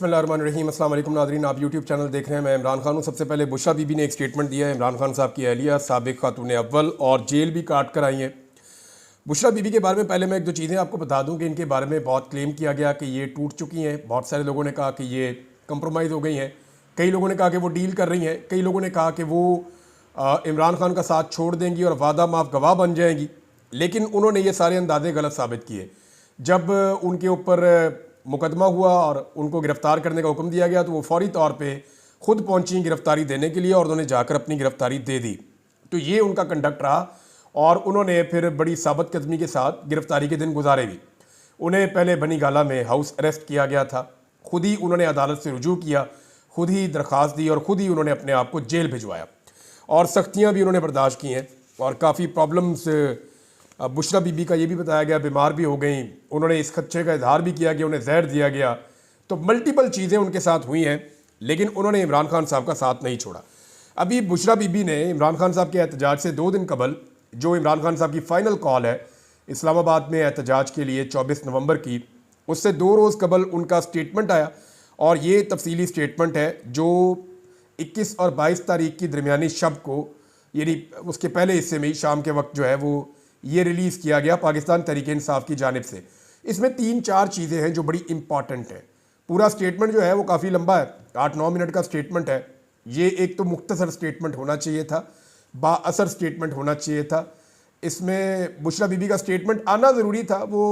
बिस्मिल्लाहिर्रहमानिर्रहीम। अस्सलाम वालेकुम नाज़रीन, आप यूट्यूब चैनल देख रहे हैं। मैं इमरान खान हूँ। सबसे पहले बुशरा बीबी ने एक स्टेटमेंट दिया है। इमरान खान साहब की अहलिया साबिक खातून अव्वल और जेल भी काट कर आई हैं। बुशरा बीबी के बारे में पहले मैं एक दो चीज़ें आपको बता दूं कि इनके बारे में बहुत क्लेम किया गया कि ये टूट चुकी हैं। बहुत सारे लोगों ने कहा कि ये कंप्रोमाइज़ हो गई हैं, कई लोगों ने कहा कि वो डील कर रही हैं, कई लोगों ने कहा कि वो इमरान खान का साथ छोड़ देंगी और वादा माफ गवाह बन जाएंगी। लेकिन उन्होंने ये सारे अंदाजे गलत साबित किए। जब उनके ऊपर मुकदमा हुआ और उनको गिरफ़्तार करने का हुक्म दिया गया तो वो फौरी तौर पे खुद पहुंची गिरफ़्तारी देने के लिए और उन्होंने जाकर अपनी गिरफ़्तारी दे दी। तो ये उनका कंडक्ट रहा और उन्होंने फिर बड़ी साबित कदमी के साथ गिरफ़्तारी के दिन गुजारे भी। उन्हें पहले बनी गाला में हाउस अरेस्ट किया गया था, खुद ही उन्होंने अदालत से रुजू किया, खुद ही दरख्वास्त दी और खुद ही उन्होंने अपने आप को जेल भिजवाया और सख्तियाँ भी उन्होंने बर्दाश्त की हैं और काफ़ी प्रॉब्लम्स। बुशरा बीबी का ये भी बताया गया बीमार भी हो गई, उन्होंने इस खदशे का इजहार भी किया कि उन्हें जहर दिया गया। तो मल्टीपल चीज़ें उनके साथ हुई हैं, लेकिन उन्होंने इमरान खान साहब का साथ नहीं छोड़ा। अभी बुशरा बीबी ने इमरान खान साहब के एहतजाज से 2 दिन कबल, जो इमरान खान साहब की फ़ाइनल कॉल है इस्लामाबाद में एहतजाज के लिए 24 नवंबर की, उससे 2 रोज़ कबल उनका स्टेटमेंट आया और ये तफसीली स्टेटमेंट है जो 21 और 22 तारीख की दरमियानी शब को, यानी उसके पहले हिस्से में ही शाम के वक्त जो है वो ये रिलीज़ किया गया पाकिस्तान तहरीक इंसाफ की जानिब से। इसमें 3-4 चीज़ें हैं जो बड़ी इंपॉर्टेंट हैं। पूरा स्टेटमेंट जो है वो काफ़ी लंबा है, 8-9 मिनट का स्टेटमेंट है। ये एक तो मुख्तसर स्टेटमेंट होना चाहिए था, बाअसर स्टेटमेंट होना चाहिए था। इसमें बुशरा बीबी का स्टेटमेंट आना ज़रूरी था। वो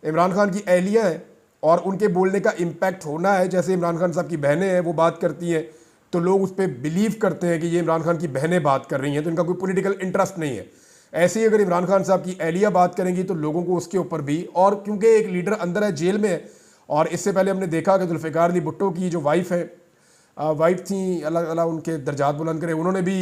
इमरान खान की अहलिया हैं और उनके बोलने का इम्पैक्ट होना है। जैसे इमरान खान साहब की बहनें हैं, वो बात करती हैं तो लोग उस पर बिलीव करते हैं कि ये इमरान खान की बहनें बात कर रही हैं, तो इनका कोई पॉलिटिकल इंटरेस्ट नहीं है। ऐसे ही अगर इमरान खान साहब की अहलिया बात करेंगी तो लोगों को उसके ऊपर भी, और क्योंकि एक लीडर अंदर है, जेल में है, और इससे पहले हमने देखा कि जुल्फ़िकार अली भुट्टो की जो वाइफ थी, अल्लाह अल्लाह उनके दर्जात बुलंद करे, उन्होंने भी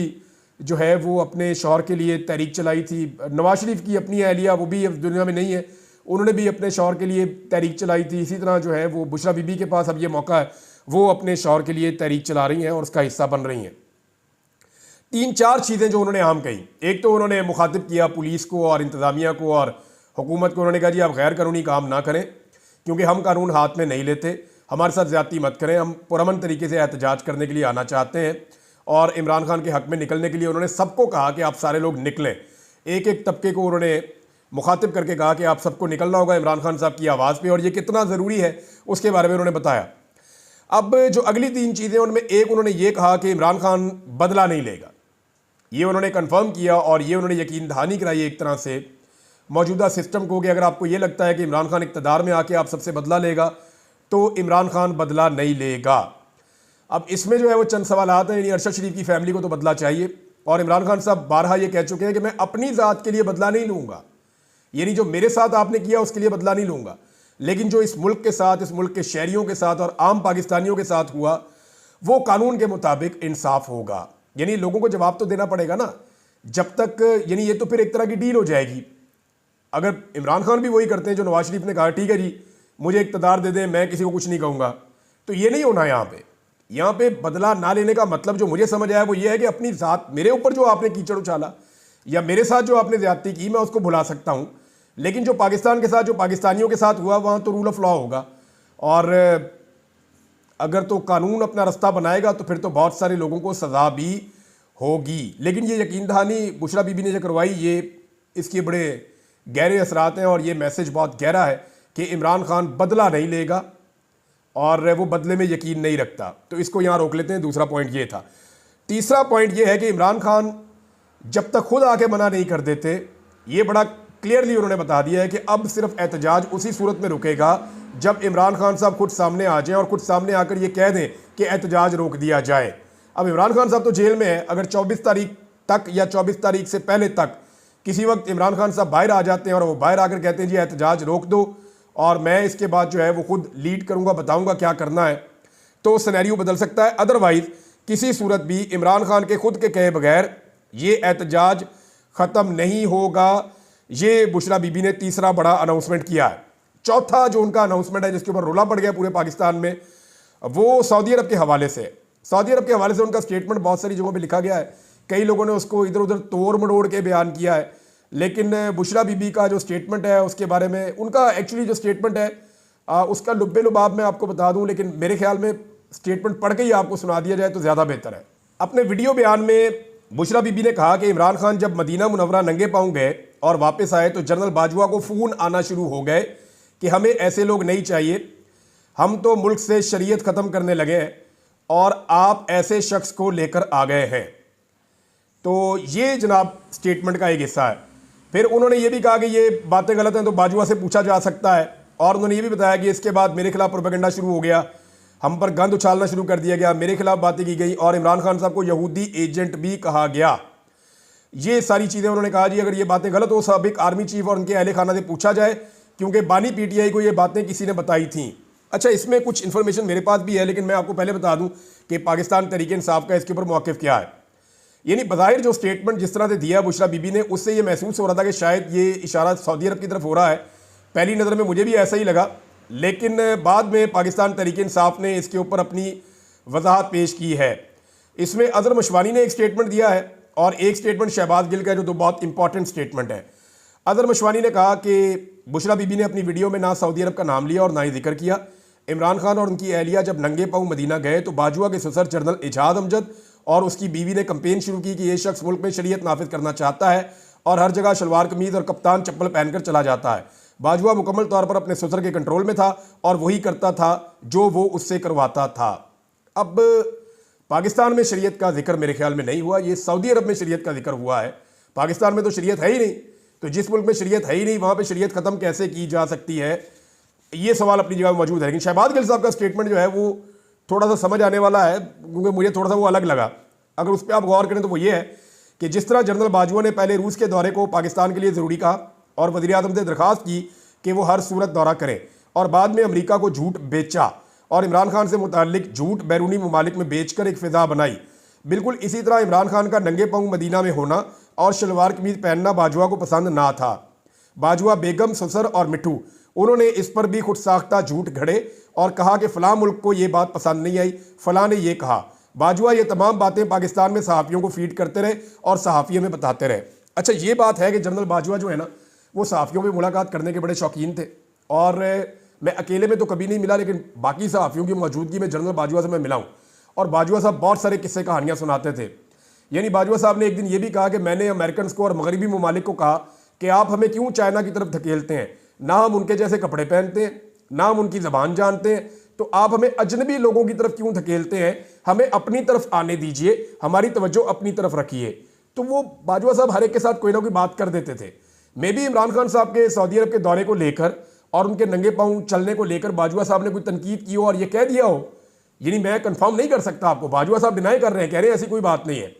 जो है वो अपने शौहर के लिए तहरीक चलाई थी। नवाज शरीफ की अपनी अहलिया, वो भी अब दुनिया में नहीं है, उन्होंने भी अपने शौहर के लिए तहरीक चलाई थी। इसी तरह जो है वो बुशरा बीबी के पास अब ये मौका है, वो अपने शौहर के लिए तहरीक चला रही हैं और उसका हिस्सा बन रही हैं। 3-4 चीज़ें जो उन्होंने आम कही। एक तो उन्होंने मुखातिब किया पुलिस को और इंतज़ामिया को और हुकूमत को। उन्होंने कहा जी आप गैर कानूनी काम ना करें, क्योंकि हम कानून हाथ में नहीं लेते, हमारे साथ ज़्यादती मत करें, हम पुरअमन तरीके से एहतजाज करने के लिए आना चाहते हैं। और इमरान खान के हक़ में निकलने के लिए उन्होंने सबको कहा कि आप सारे लोग निकलें। एक एक तबके को उन्होंने मुखातिब करके कहा कि आप सबको निकलना होगा इमरान खान साहब की आवाज़ पर, और ये कितना ज़रूरी है उसके बारे में उन्होंने बताया। अब जो अगली 3 चीज़ें, उनमें एक उन्होंने ये कहा कि इमरान खान बदला नहीं लेगा। ये उन्होंने कंफर्म किया और ये उन्होंने यकीन दहानी कराई एक तरह से मौजूदा सिस्टम को कि अगर आपको ये लगता है कि इमरान खान इक़्तिदार में आके आप सबसे बदला लेगा तो इमरान खान बदला नहीं लेगा। अब इसमें जो है वो चंद सवालात हैं। यानी अरशद शरीफ की फैमिली को तो बदला चाहिए, और इमरान खान साहब बारहा ये कह चुके हैं कि मैं अपनी ज़ात के लिए बदला नहीं लूँगा, यानी जो मेरे साथ आपने किया उसके लिए बदला नहीं लूँगा, लेकिन जो इस मुल्क के साथ, इस मुल्क के शहरियों के साथ और आम पाकिस्तानियों के साथ हुआ वो कानून के मुताबिक इंसाफ होगा। यानी लोगों को जवाब तो देना पड़ेगा ना, जब तक, यानी ये तो फिर एक तरह की डील हो जाएगी। अगर इमरान खान भी वही करते हैं जो नवाज शरीफ ने कहा, ठीक है जी मुझे इक़्तिदार दे दें, मैं किसी को कुछ नहीं कहूँगा, तो ये नहीं होना। यहाँ पे बदला ना लेने का मतलब जो मुझे समझ आया वो ये है कि अपनी ज़ात, मेरे ऊपर जो आपने कीचड़ उछाला या मेरे साथ जो आपने ज़्यादती की, मैं उसको भुला सकता हूँ, लेकिन जो पाकिस्तान के साथ, जो पाकिस्तानियों के साथ हुआ, वहाँ तो रूल ऑफ लॉ होगा। और अगर तो कानून अपना रास्ता बनाएगा तो फिर तो बहुत सारे लोगों को सज़ा भी होगी। लेकिन ये यकीन दहानी बुशरा बीबी ने जो करवाई, ये इसके बड़े गहरे असरात हैं और ये मैसेज बहुत गहरा है कि इमरान खान बदला नहीं लेगा और वो बदले में यकीन नहीं रखता। तो इसको यहाँ रोक लेते हैं। दूसरा पॉइंट ये था। तीसरा पॉइंट ये है कि इमरान खान जब तक खुद आके मना नहीं कर देते, ये बड़ा क्लियरली उन्होंने बता दिया है कि अब सिर्फ एहतजाज उसी सूरत में रुकेगा जब इमरान खान साहब खुद सामने आ जाएं और खुद सामने आकर ये कह दें कि एहतजाज रोक दिया जाए। अब इमरान खान साहब तो जेल में है, अगर 24 तारीख तक या 24 तारीख से पहले तक किसी वक्त इमरान खान साहब बाहर आ जाते हैं और वो बाहर आकर कहते हैं जी एहतजाज रोक दो और मैं इसके बाद जो है वो खुद लीड करूँगा, बताऊँगा क्या करना है, तो सिनेरियो बदल सकता है। अदरवाइज़ किसी सूरत भी इमरान खान के खुद के कहे बगैर ये एहतजाज ख़त्म नहीं होगा। ये बुशरा बीबी ने तीसरा बड़ा अनाउंसमेंट किया है। चौथा जो उनका अनाउंसमेंट है जिसके ऊपर रोला पड़ गया पूरे पाकिस्तान में, वो सऊदी अरब के हवाले से। सऊदी अरब के हवाले से उनका स्टेटमेंट बहुत सारी जगहों पे लिखा गया है, कई लोगों ने उसको इधर उधर तोड़ मड़ोड़ के बयान किया है, लेकिन बुशरा बीबी का जो स्टेटमेंट है उसके बारे में, उनका एक्चुअली जो स्टेटमेंट है उसका लुब्बे लुबाब मैं आपको बता दूं, लेकिन मेरे ख्याल में स्टेटमेंट पढ़ के ही आपको सुना दिया जाए तो ज़्यादा बेहतर है। अपने वीडियो बयान में बुशरा बीबी ने कहा कि इमरान खान जब मदीना मुनव्वरा नंगे पांव गए और वापस आए तो जनरल बाजवा को फ़ोन आना शुरू हो गए कि हमें ऐसे लोग नहीं चाहिए, हम तो मुल्क से शरीयत ख़त्म करने लगे हैं और आप ऐसे शख्स को लेकर आ गए हैं। तो ये जनाब स्टेटमेंट का एक हिस्सा है। फिर उन्होंने ये भी कहा कि ये बातें गलत हैं तो बाजवा से पूछा जा सकता है, और उन्होंने ये भी बताया कि इसके बाद मेरे खिलाफ प्रोपेगेंडा शुरू हो गया, हम पर गंद उछालना शुरू कर दिया गया, मेरे खिलाफ बातें की गई और इमरान खान साहब को यहूदी एजेंट भी कहा गया। ये सारी चीज़ें उन्होंने कहा जी अगर ये बातें गलत हो साबिक आर्मी चीफ और उनके अहले खाना से पूछा जाए, क्योंकि बानी पीटीआई को ये बातें किसी ने बताई थी। अच्छा, इसमें कुछ इन्फॉर्मेशन मेरे पास भी है, लेकिन मैं आपको पहले बता दूं कि पाकिस्तान तहरीक इंसाफ का इसके ऊपर मौक़िफ़ क्या है। यानी बज़ाहिर जो स्टेटमेंट जिस तरह से दिया बुशरा बीबी ने, उससे ये महसूस हो रहा था कि शायद ये इशारा सऊदी अरब की तरफ हो रहा है। पहली नज़र में मुझे भी ऐसा ही लगा, लेकिन बाद में पाकिस्तान तहरीक इंसाफ ने इसके ऊपर अपनी वजाहत पेश की है। इसमें अज़हर मशवानी ने एक स्टेटमेंट दिया है और एक स्टेटमेंट शहबाज गिल का है, जो बहुत इंपॉर्टेंट स्टेटमेंट है। अज़हर मशवानी ने कहा कि बुशरा बीबी ने अपनी वीडियो में ना सऊदी अरब का नाम लिया और ना ही जिक्र किया। इमरान खान और उनकी अहलिया जब नंगे पाँव मदीना गए तो बाजवा के ससुर जनरल इजाद अमजद और उसकी बीवी ने कंपेन शुरू की कि ये शख्स मुल्क में शरीयत नाफिज करना चाहता है और हर जगह शलवार कमीज और कप्तान चप्पल पहनकर चला जाता है। बाजवा मुकम्मल तौर पर अपने ससुर के कंट्रोल में था और वही करता था जो वो उससे करवाता था। अब पाकिस्तान में शरीयत का जिक्र मेरे ख्याल में नहीं हुआ, ये सऊदी अरब में शरीयत का जिक्र हुआ है। पाकिस्तान में तो शरीयत है ही नहीं, तो जिस मुल्क में शरीयत है ही नहीं वहाँ पर शरीयत ख़त्म कैसे की जा सकती है, ये सवाल अपनी जगह मौजूद है। लेकिन शहबाज गिल साहब का स्टेटमेंट जो है वो थोड़ा सा समझ आने वाला है, क्योंकि मुझे थोड़ा सा वो अलग लगा। अगर उस पर आप गौर करें तो वो ये है कि जिस तरह जनरल बाजवा ने पहले रूस के दौरे को पाकिस्तान के लिए ज़रूरी कहा और वज़ीर आज़म से दरख्वास्त की कि वो हर सूरत दौरा करें, और बाद में अमेरिका को झूठ बेचा और इमरान खान से मुताल्लिक झूठ बैरूनी ममालिक में बेचकर एक फ़िज़ा बनाई, बिल्कुल इसी तरह इमरान खान का नंगे पाँव मदीना में होना और शलवार कमीज पहनना बाजवा को पसंद ना था। बाजवा बेगम, ससुर और मिठू, उन्होंने इस पर भी खुद साख्ता झूठ घड़े और कहा कि फ़लाँ मुल्क को ये बात पसंद नहीं आई, फ़लाँ ने ये कहा। बाजवा ये तमाम बातें पाकिस्तान में सहाफ़ियों को फीड करते रहे और सहाफ़ियों में बताते रहे। अच्छा, ये बात है कि जनरल बाजवा जो है ना, वो सहाफ़ियों में मुलाकात करने के बड़े शौकीन थे, और मैं अकेले में तो कभी नहीं मिला, लेकिन बाकी सहाफ़ियों की मौजूदगी में जनरल बाजवा से मैं मिला हूँ। और बाजवा साहब बहुत सारे किस्से कहानियाँ सुनाते थे। यानी बाजवा साहब ने एक दिन ये भी कहा कि मैंने अमेरिकन को और मगरबी ममालिक को कहा कि आप हमें क्यों चाइना की तरफ धकेलते हैं, ना हम उनके जैसे कपड़े पहनते हैं, ना हम उनकी ज़बान जानते हैं, तो आप हमें अजनबी लोगों की तरफ क्यों धकेलते हैं, हमें अपनी तरफ आने दीजिए, हमारी तवज्जो अपनी तरफ रखिए। तो वो बाजवा साहब हर एक के साथ कोई ना कोई बात कर देते थे। मे भी इमरान खान साहब के सऊदी अरब के दौरे को लेकर और उनके नंगे पाँव चलने को लेकर बाजवा साहब ने कोई तनकीद की हो और ये कह दिया हो, यानी मैं कंफर्म नहीं कर सकता आपको, बाजवा साहब डिनाई कर रहे हैं, कह रहे हैं ऐसी कोई बात नहीं है,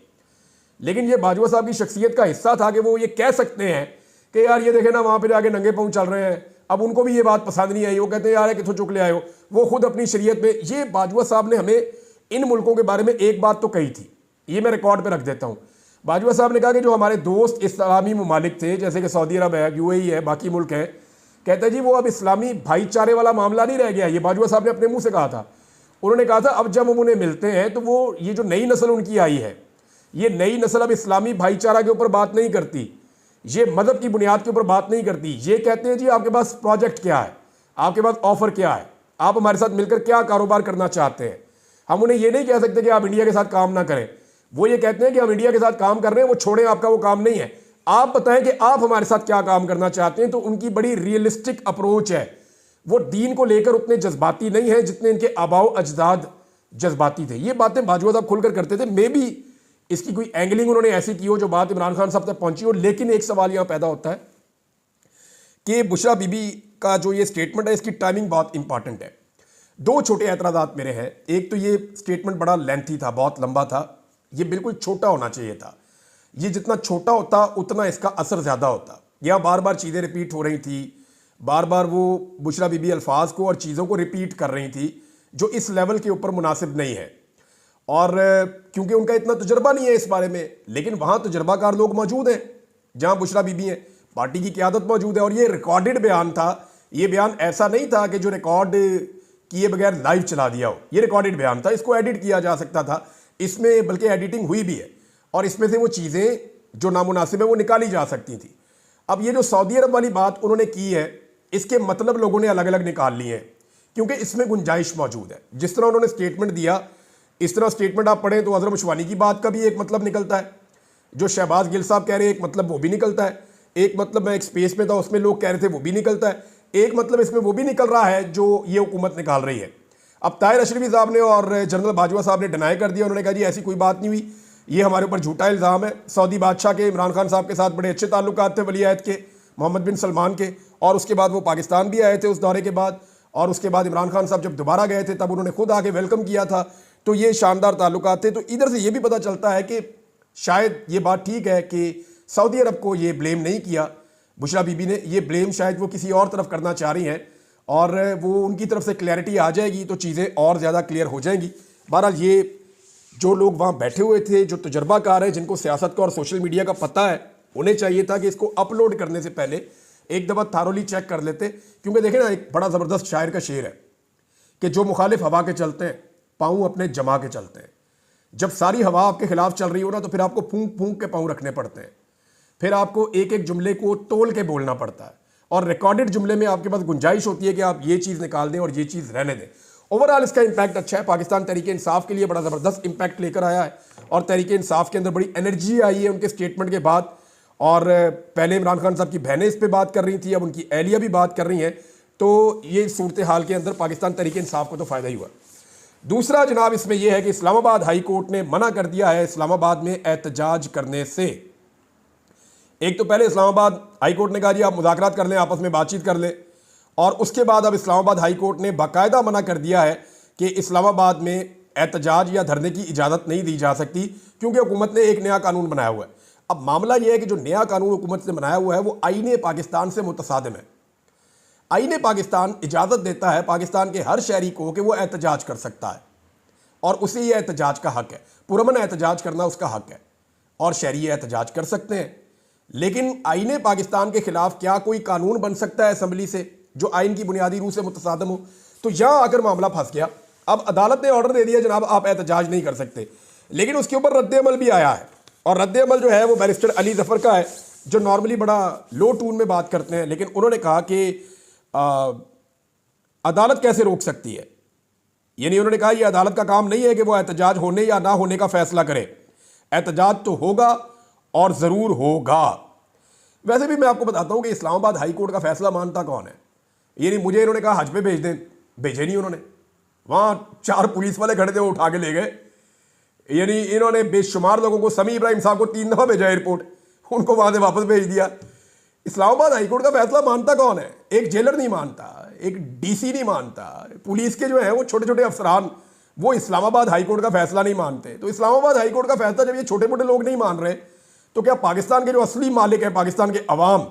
लेकिन ये बाजवा साहब की शख्सियत का हिस्सा था कि वो ये कह सकते हैं कि यार ये देखे ना वहाँ पे जाके नंगे पाँव चल रहे हैं। अब उनको भी ये बात पसंद नहीं आई, वो कहते हैं यार कितों चुक ले आए हो, वो खुद अपनी शरीयत में। ये बाजवा साहब ने हमें इन मुल्कों के बारे में एक बात तो कही थी, ये मैं रिकॉर्ड पर रख देता हूँ। बाजवा साहब ने कहा कि जो हमारे दोस्त इस्लामी ममालिक थे, जैसे कि सऊदी अरब है, यूएई है, बाकी मुल्क हैं, कहते हैं जी वो अब इस्लामी भाईचारे वाला मामला नहीं रह गया। ये बाजवा साहब ने अपने मुँह से कहा था। उन्होंने कहा था अब जब हम उन्हें मिलते हैं तो वो ये जो नई नस्ल उनकी आई है, ये नई नस्ल अब इस्लामी भाईचारा के ऊपर बात नहीं करती, ये मदद की बुनियाद के ऊपर बात नहीं करती। ये कहते हैं जी आपके पास प्रोजेक्ट क्या है, आपके पास ऑफर क्या है, आप हमारे साथ मिलकर क्या कारोबार करना चाहते हैं। हम उन्हें ये नहीं कह सकते कि आप इंडिया के साथ काम ना करें, वो ये कहते हैं कि हम इंडिया के साथ काम कर रहे हैं, वो छोड़ें, आपका वो काम नहीं है, आप बताएं कि आप हमारे साथ क्या काम करना चाहते हैं। तो उनकी बड़ी रियलिस्टिक अप्रोच है, वो दीन को लेकर उतने जज्बाती नहीं है जितने इनके आबाओ अजदाद जज्बाती थे। ये बातें बाजवा साहब खुलकर करते थे। मे भी इसकी कोई एंगलिंग उन्होंने ऐसी की हो जो बात इमरान खान साहब तक पहुंची हो। लेकिन एक सवाल यहां पैदा होता है कि बुशरा बीबी का जो ये स्टेटमेंट है, इसकी टाइमिंग बहुत इंपॉर्टेंट है। दो छोटे एतराज़ात मेरे हैं। एक तो ये स्टेटमेंट बड़ा लेंथी था, बहुत लंबा था, ये बिल्कुल छोटा होना चाहिए था। ये जितना छोटा होता उतना इसका असर ज़्यादा होता। यह बार बार चीज़ें रिपीट हो रही थी, बार बार वो बुशरा बीबी अल्फाज को और चीज़ों को रिपीट कर रही थी जो इस लेवल के ऊपर मुनासिब नहीं है। और क्योंकि उनका इतना तजुर्बा नहीं है इस बारे में, लेकिन वहाँ तजुर्बाकार लोग मौजूद हैं जहाँ बुशरा बीबी हैं, पार्टी की क़यादत मौजूद है। और ये रिकॉर्डेड बयान था, ये बयान ऐसा नहीं था कि जो रिकॉर्ड किए बगैर लाइव चला दिया हो। ये रिकॉर्डेड बयान था, इसको एडिट किया जा सकता था, इसमें बल्कि एडिटिंग हुई भी है और इसमें से वो चीज़ें जो नामुनासिब है वो निकाली जा सकती थी। अब ये जो सऊदी अरब वाली बात उन्होंने की है, इसके मतलब लोगों ने अलग अलग निकाल लिए हैं। क्योंकि इसमें गुंजाइश मौजूद है। जिस तरह उन्होंने स्टेटमेंट दिया, इस तरह स्टेटमेंट आप पढ़ें तो अजहर मशवानी की बात का भी एक मतलब निकलता है, जो शहबाज गिल साहब कह रहे हैं एक मतलब वो भी निकलता है, एक मतलब मैं एक स्पेस में था उसमें लोग कह रहे थे वो भी निकलता है, एक मतलब इसमें वो भी निकल रहा है जो ये हुकूमत निकाल रही है। अब ताहिर अशरफी साहब ने और जनरल बाजवा साहब ने डिनाई कर दिया, उन्होंने कहा जी ऐसी कोई बात नहीं हुई, ये हमारे ऊपर झूठा इल्ज़ाम है। सऊदी बादशाह के इमरान खान साहब के साथ बड़े अच्छे ताल्लुकात थे, वली अहद के मोहम्मद बिन सलमान के, और उसके बाद वो पाकिस्तान भी आए थे उस दौरे के बाद, और उसके बाद इमरान खान साहब जब दोबारा गए थे तब उन्होंने खुद आके वेलकम किया था, तो ये शानदार ताल्लुकात थे। तो इधर से ये भी पता चलता है कि शायद ये बात ठीक है कि सऊदी अरब को ये ब्लेम नहीं किया बुशरा बीबी ने, ये ब्लेम शायद वो किसी और तरफ करना चाह रही हैं, और वो उनकी तरफ से क्लैरिटी आ जाएगी तो चीज़ें और ज़्यादा क्लियर हो जाएंगी। बहरहाल ये जो लोग वहाँ बैठे हुए थे, जो तजर्बाकार हैं, जिनको सियासत का और सोशल मीडिया का पता है, उन्हें चाहिए था कि इसको अपलोड करने से पहले एक दफ़ा थारोली चेक कर लेते। क्योंकि देखें ना, एक बड़ा ज़बरदस्त शायर का शेर है कि जो मुखालिफ हवा के चलते हैं पाँव अपने जमा के चलते हैं। जब सारी हवा आपके खिलाफ चल रही हो ना, तो फिर आपको फूंक फूंक के पाँव रखने पड़ते हैं, फिर आपको एक एक जुमले को तोल के बोलना पड़ता है, और रिकॉर्डेड जुमले में आपके पास गुंजाइश होती है कि आप ये चीज़ निकाल दें और ये चीज़ रहने दें। ओवरऑल इसका इंपैक्ट अच्छा है, पाकिस्तान तहरीक इंसाफ के लिए बड़ा ज़बरदस्त इंपैक्ट लेकर आया है, और तहरीक इंसाफ के अंदर बड़ी एनर्जी आई है उनके स्टेटमेंट के बाद। और पहले इमरान खान साहब की बहनें इस पर बात कर रही थी, अब उनकी एहलिया भी बात कर रही हैं, तो ये सूरत हाल के अंदर पाकिस्तान तहरीक इंसाफ को तो फ़ायदा ही हुआ। दूसरा जनाब इसमें यह है कि इस्लामाबाद हाई कोर्ट ने मना कर दिया है इस्लामाबाद में एहतजाज करने से। एक तो पहले इस्लामाबाद हाई कोर्ट ने कहा जी आप मुज़ाकरात कर लें, आपस में बातचीत कर लें, और उसके बाद अब इस्लामाबाद हाई कोर्ट ने बाकायदा मना कर दिया है कि इस्लामाबाद में एहतजाज या धरने की इजाज़त नहीं दी जा सकती, क्योंकि हुकूमत ने एक नया कानून बनाया हुआ है। अब मामला यह है कि जो नया कानून हुकूमत ने बनाया हुआ है वो आईने पाकिस्तान से मुतसादिम है। आईने पाकिस्तान इजाज़त देता है पाकिस्तान के हर शहरी को कि वो एहतजाज कर सकता है, और उसे ये एहतजाज का हक है, पुरअमन एहतजाज करना उसका हक है, और शहरी एहतजाज कर सकते हैं। लेकिन आईने पाकिस्तान के खिलाफ क्या कोई कानून बन सकता है असम्बली से जो आइन की बुनियादी रूह से मुतसादिम हो? तो यहां आकर मामला फंस गया। अब अदालत ने ऑर्डर दे दिया जनाब आप एहतजाज नहीं कर सकते, लेकिन उसके ऊपर रद्द-ए-अमल भी आया है, और रद्द-ए-अमल जो है वो बैरिस्टर अली जफर का है, जो नॉर्मली बड़ा लो टून में बात करते हैं, लेकिन उन्होंने कहा कि अदालत कैसे रोक सकती है। यानी उन्होंने कहा यह अदालत का काम नहीं है कि वो एहतजाज होने या ना होने का फैसला करे, एहतजाज तो होगा और ज़रूर होगा। वैसे भी मैं आपको बताता हूं कि इस्लामाबाद हाई कोर्ट का फैसला मानता कौन है। यानी मुझे इन्होंने कहा हज पे भेज दें, भेजे नहीं उन्होंने, वहां 4 पुलिस वाले खड़े थे, वो उठा के ले गए। यानी इन्होंने बेशुमार लोगों को, समी इब्राहिम साहब को 3 दफ़ा भेजा एयरपोर्ट, उनको वहां से वापस भेज दिया। इस्लामाबाद हाई कोर्ट का फैसला मानता कौन है? एक जेलर नहीं मानता, एक डीसी नहीं मानता, पुलिस के जो है वो छोटे छोटे अफसरान वो इस्लामाबाद हाई कोर्ट का फैसला नहीं मानते। तो इस्लामाबाद हाई कोर्ट का फैसला जब ये छोटे मोटे लोग नहीं मान रहे, तो क्या पाकिस्तान के जो असली मालिक है, पाकिस्तान के अवाम,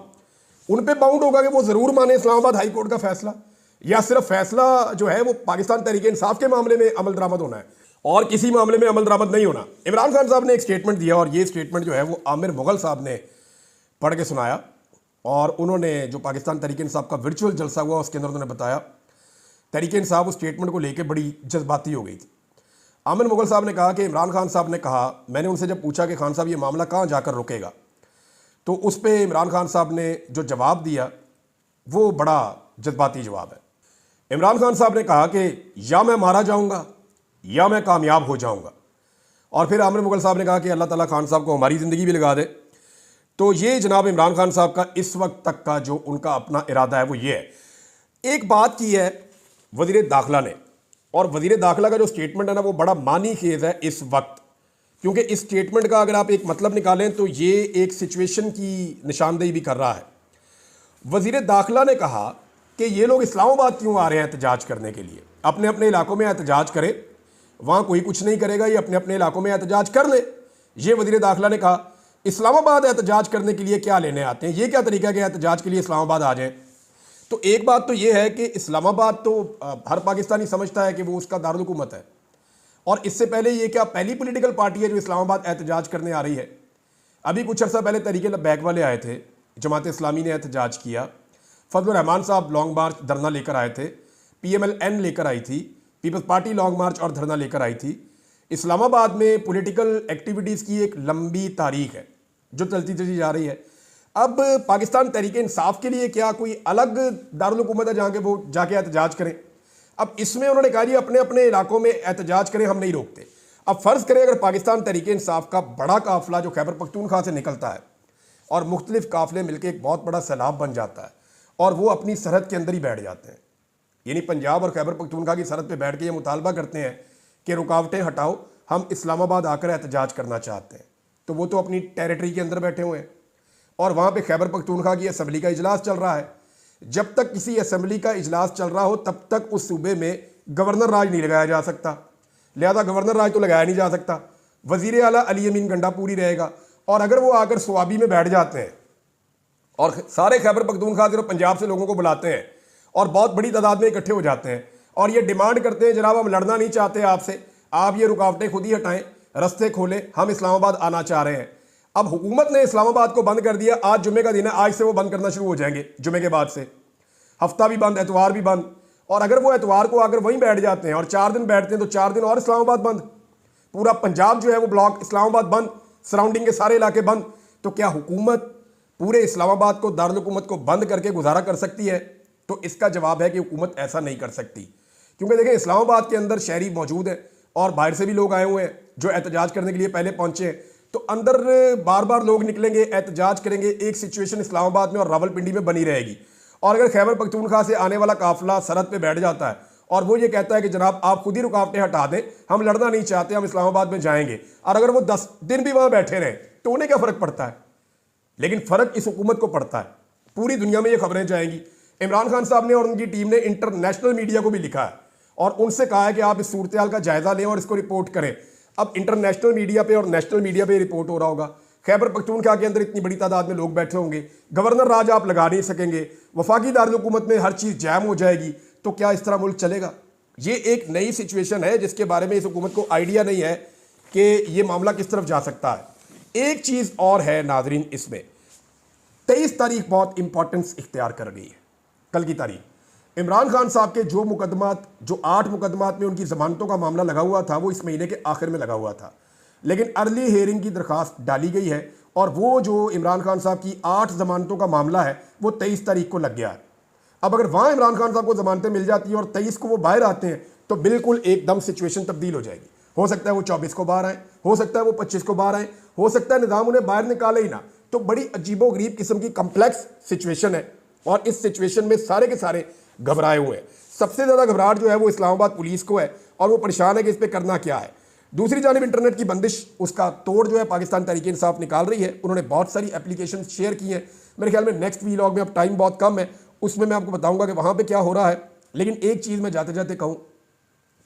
उन पे बाउंड होगा कि वो ज़रूर माने इस्लामाबाद हाई कोर्ट का फैसला, या सिर्फ फैसला जो है वो पाकिस्तान तहरीक इंसाफ के मामले में अमल दरामद होना है और किसी मामले में अमल दरामद नहीं होना? इमरान खान साहब ने एक स्टेटमेंट दिया, और ये स्टेटमेंट जो है वो आमिर मुगल साहब ने पढ़ के सुनाया, और उन्होंने जो पाकिस्तान तहरीक इंसाफ का वर्चुअल जलसा हुआ उसके अंदर उन्होंने बताया तहरीक इंसाफ उस स्टेटमेंट को लेकर बड़ी जज्बाती हो गई थी। आमिर मुगल साहब ने कहा कि इमरान खान साहब ने कहा, मैंने उनसे जब पूछा कि खान साहब ये मामला कहाँ जाकर रुकेगा, तो उस पर इमरान खान साहब ने जो जवाब दिया वो बड़ा जज्बाती जवाब है। इमरान खान साहब ने कहा कि या मैं मारा जाऊँगा या मैं कामयाब हो जाऊँगा, और फिर आमिर मुगल साहब ने कहा कि अल्लाह ताला खान साहब को हमारी ज़िंदगी भी लगा दे। तो ये जनाब इमरान खान साहब का इस वक्त तक का जो उनका अपना इरादा है वो ये है। एक बात की है वज़ीर दाखिला ने, और वज़ीर दाखिला का जो स्टेटमेंट है ना वो बड़ा मानी खेज़ है इस वक्त, क्योंकि इस स्टेटमेंट का अगर आप एक मतलब निकालें तो ये एक सिचुएशन की निशानदेही भी कर रहा है। वज़ीर दाखिला ने कहा कि ये लोग इस्लामाबाद क्यों आ रहे हैं एहतजाज करने के लिए, अपने अपने इलाकों में एहतजाज करें, वहाँ कोई कुछ नहीं करेगा, ये अपने अपने इलाकों में एहतजाज कर ले। ये वज़ीर दाखिला ने कहा। इस्लामाबाद एहतजाज करने के लिए क्या लेने आते हैं? ये क्या तरीका है कि एहतजाज के लिए इस्लामाबाद आ जाएं? तो एक बात तो ये है कि इस्लामाबाद तो हर पाकिस्तानी समझता है कि वो उसका दारुल हुकूमत है, और इससे पहले ये क्या पहली पॉलिटिकल पार्टी है जो इस्लामाबाद एहतजाज करने आ रही है? अभी कुछ अर्सा पहले तहरीक लब्बैक वाले आए थे, जमात इस्लामी ने एहतजाज किया, फजलुर रहमान साहब लॉन्ग मार्च धरना लेकर आए थे, PMLN लेकर आई थी, पीपल्स पार्टी लॉन्ग मार्च और धरना लेकर आई थी। इस्लामाबाद में पॉलिटिकल एक्टिविटीज़ की एक लंबी तारीख है जो चलती चली जा रही है। अब पाकिस्तान तहरीक इंसाफ के लिए क्या कोई अलग दारुल हुकूमत है जहाँ के वो जाके एहतजाज करें? अब इसमें उन्होंने कहा जी अपने अपने इलाकों में एहतजाज करें, हम नहीं रोकते। अब फर्ज करें अगर पाकिस्तान तहरीक इंसाफ का बड़ा काफिला जो खैबर पख्तूनख्वा से निकलता है और मुख्तलिफ काफिले मिलकर एक बहुत बड़ा सैलाब बन जाता है और वो अपनी सरहद के अंदर ही बैठ जाते हैं, यानी पंजाब और खैबर पख्तूनख्वा की सरहद पे बैठ के ये मुतालबा करते हैं कि रुकावटें हटाओ, हम इस्लामाबाद आकर एहतजाज करना चाहते हैं, तो वो तो अपनी टेरिटरी के अंदर बैठे हुए हैं और वहाँ पे खैबर पख्तूनख्वा की असम्बली का इजलास चल रहा है। जब तक किसी असम्बली का इजलास चल रहा हो तब तक उस सूबे में गवर्नर राज नहीं लगाया जा सकता, लिहाजा गवर्नर राज तो लगाया नहीं जा सकता। वजीर आला अली अमीन गंडापुरी रहेगा और अगर वो आकर स्वाबी में बैठ जाते हैं और सारे खैबर पख्तूनख्वा और पंजाब से लोगों को बुलाते हैं और बहुत बड़ी तादाद में इकट्ठे हो जाते हैं और ये डिमांड करते हैं जनाब हम लड़ना नहीं चाहते आपसे, आप ये रुकावटें खुद ही हटाएं, रास्ते खोलें, हम इस्लामाबाद आना चाह रहे हैं। अब हुकूमत ने इस्लामाबाद को बंद कर दिया, आज जुमे का दिन है, आज से वो बंद करना शुरू हो जाएंगे, जुमे के बाद से हफ्ता भी बंद, एतवार भी बंद। और अगर वो एतवार को आकर वहीं बैठ जाते हैं और 4 दिन बैठते हैं तो 4 दिन और इस्लामाबाद बंद, पूरा पंजाब जो है वो ब्लॉक इस्लामाबाद बंद, सराउंडिंग के सारे इलाके बंद। तो क्या हुकूमत पूरे इस्लामाबाद को दारुल हुकूमत को बंद करके गुजारा कर सकती है? तो इसका जवाब है कि हुकूमत ऐसा नहीं कर सकती, क्योंकि देखें इस्लामाबाद के अंदर शहरी मौजूद है और बाहर से भी लोग आए हुए हैं जो एहतजाज करने के लिए पहले पहुंचे हैं, तो अंदर बार बार लोग निकलेंगे, एहतजाज करेंगे, एक सिचुएशन इस्लामाबाद में और रावलपिंडी में बनी रहेगी। और अगर खैबर पख्तूनख्वा से आने वाला काफिला सरहद पे बैठ जाता है और वो ये कहता है कि जनाब आप खुद ही रुकावटें हटा दें, हम लड़ना नहीं चाहते, हम इस्लामाबाद में जाएंगे, और अगर वो 10 दिन भी वहां बैठे रहे तो उन्हें क्या फर्क पड़ता है? लेकिन फर्क इस हुकूमत को पड़ता है। पूरी दुनिया में ये खबरें जाएंगी। इमरान खान साहब ने और उनकी टीम ने इंटरनेशनल मीडिया को भी लिखा है और उनसे कहा है कि आप इस सूरत हाल का जायजा लें और इसको रिपोर्ट करें। अब इंटरनेशनल मीडिया पे और नेशनल मीडिया पे रिपोर्ट हो रहा होगा, खैबर पख्तूनख्वा के अंदर इतनी बड़ी तादाद में लोग बैठे होंगे, गवर्नर राज आप लगा नहीं सकेंगे, वफाकी दारुल हुकूमत में हर चीज़ जैम हो जाएगी, तो क्या इस तरह मुल्क चलेगा? ये एक नई सिचुएशन है जिसके बारे में इस हुकूमत को आइडिया नहीं है कि ये मामला किस तरफ जा सकता है। एक चीज़ और है नाजरीन, इसमें 23 तारीख बहुत इंपॉर्टेंस इख्तियार कर गई है। कल की तारीख इमरान खान साहब के जो 8 मुकदमात में उनकी जमानतों का मामला लगा हुआ था वो इस महीने के आखिर में लगा हुआ था, लेकिन अर्ली हेयरिंग की दरखास्त डाली गई है और वो जो इमरान खान साहब की 8 जमानतों का मामला है वो 23 तारीख को लग गया है। अब अगर वहाँ इमरान खान साहब को जमानतें मिल जाती हैं और 23 को वो बाहर आते हैं तो बिल्कुल एकदम सिचुएशन तब्दील हो जाएगी। हो सकता है वो 24 को बाहर आए, हो सकता है वो 25 को बाहर आए, हो सकता है निज़ाम उन्हें बाहर निकाले ही ना। तो बड़ी अजीबोगरीब किस्म की कम्प्लेक्स सिचुएशन है और इस सिचुएशन में सारे के सारे घबराए हुए हैं। सबसे ज़्यादा घबराहट जो है वो इस्लामाबाद पुलिस को है और वो परेशान है कि इस पर करना क्या है। दूसरी जानिब इंटरनेट की बंदिश, उसका तोड़ जो है पाकिस्तान तहरीक इंसाफ निकाल रही है। उन्होंने बहुत सारी एप्लीकेशन शेयर की हैं। मेरे ख्याल में नेक्स्ट वीलॉग में, अब टाइम बहुत कम है, उसमें मैं आपको बताऊंगा कि वहाँ पे क्या हो रहा है। लेकिन एक चीज़ मैं जाते जाते कहूँ,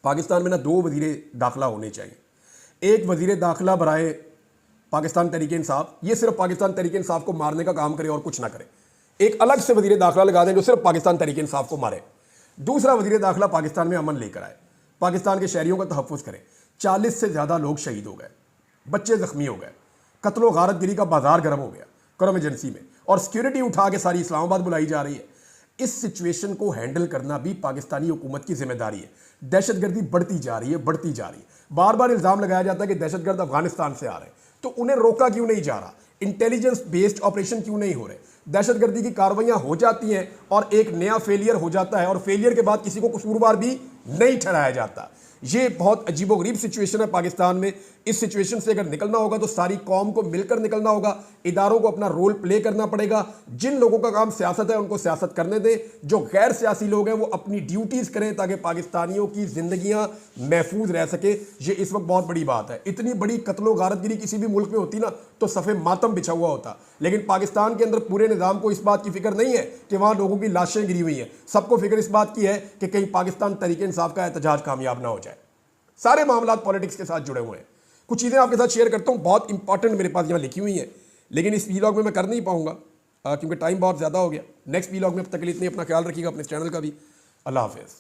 पाकिस्तान में ना 2 वज़ीर दाखिला होने चाहिए। एक वज़ीर दाखिला बराए पाकिस्तान तहरीक इंसाफ, ये सिर्फ पाकिस्तान तहरीक इंसाफ को मारने का काम करे और कुछ ना करे। एक अलग से वज़ीर दाखिला लगा दें जो सिर्फ पाकिस्तान तहरीक इंसाफ को मारे। दूसरा वज़ीर दाखिला पाकिस्तान में अमन लेकर आए, पाकिस्तान के शहरियों का तहफ़्फ़ुज़ करे। 40 से ज़्यादा लोग शहीद हो गए, बच्चे ज़ख्मी हो गए, कत्लो गारतगिरी का बाजार गर्म हो गया क्रम एजेंसी में, और सिक्योरिटी उठा के सारी इस्लामाबाद बुलाई जा रही है। इस सिचुएशन को हैंडल करना भी पाकिस्तानी हुकूमत की जिम्मेदारी है। दहशतगर्दी बढ़ती जा रही है, बढ़ती जा रही है। बार बार इल्ज़ाम लगाया जाता है कि दहशतगर्द अफगानिस्तान से आ रहे हैं, तो उन्हें रोका क्यों नहीं जा रहा? इंटेलिजेंस बेस्ड ऑपरेशन क्यों नहीं हो रहे? दहशतगर्दी की कार्रवाइयां हो जाती हैं और एक नया फेलियर हो जाता है और फेलियर के बाद किसी को कसूरवार भी नहीं ठहराया जाता। ये बहुत अजीबोगरीब सिचुएशन है पाकिस्तान में। इस सिचुएशन से अगर निकलना होगा तो सारी कौम को मिलकर निकलना होगा, इदारों को अपना रोल प्ले करना पड़ेगा। जिन लोगों का काम सियासत है उनको सियासत करने दें, जो गैर सियासी लोग हैं वो अपनी ड्यूटीज़ करें ताकि पाकिस्तानियों की जिंदगियां महफूज रह सके। ये इस वक्त बहुत बड़ी बात है। इतनी बड़ी कत्लो गारतगिरी किसी भी मुल्क में होती ना तो सफ़े मातम बिछा हुआ होता, लेकिन पाकिस्तान के अंदर पूरे निज़ाम को इस बात की फिक्र नहीं है कि वहाँ लोगों की लाशें गिरी हुई हैं। सबको फिक्र इस बात की है कि कहीं पाकिस्तान तहरीक इंसाफ का एहतजाज कामयाब ना हो जाए। सारे मामला पॉलिटिक्स के साथ जुड़े हुए हैं। कुछ चीज़ें आपके साथ शेयर करता हूँ, बहुत इंपॉर्टेंट मेरे पास यहाँ लिखी हुई हैं, लेकिन इस वीलॉग में मैं कर नहीं पाऊँगा क्योंकि टाइम बहुत ज़्यादा हो गया। नेक्स्ट वीलॉग में अब तक के लिए इतनी अपना ख्याल रखिएगा, अपने चैनल का भी। अल्लाह हाफ़िज़।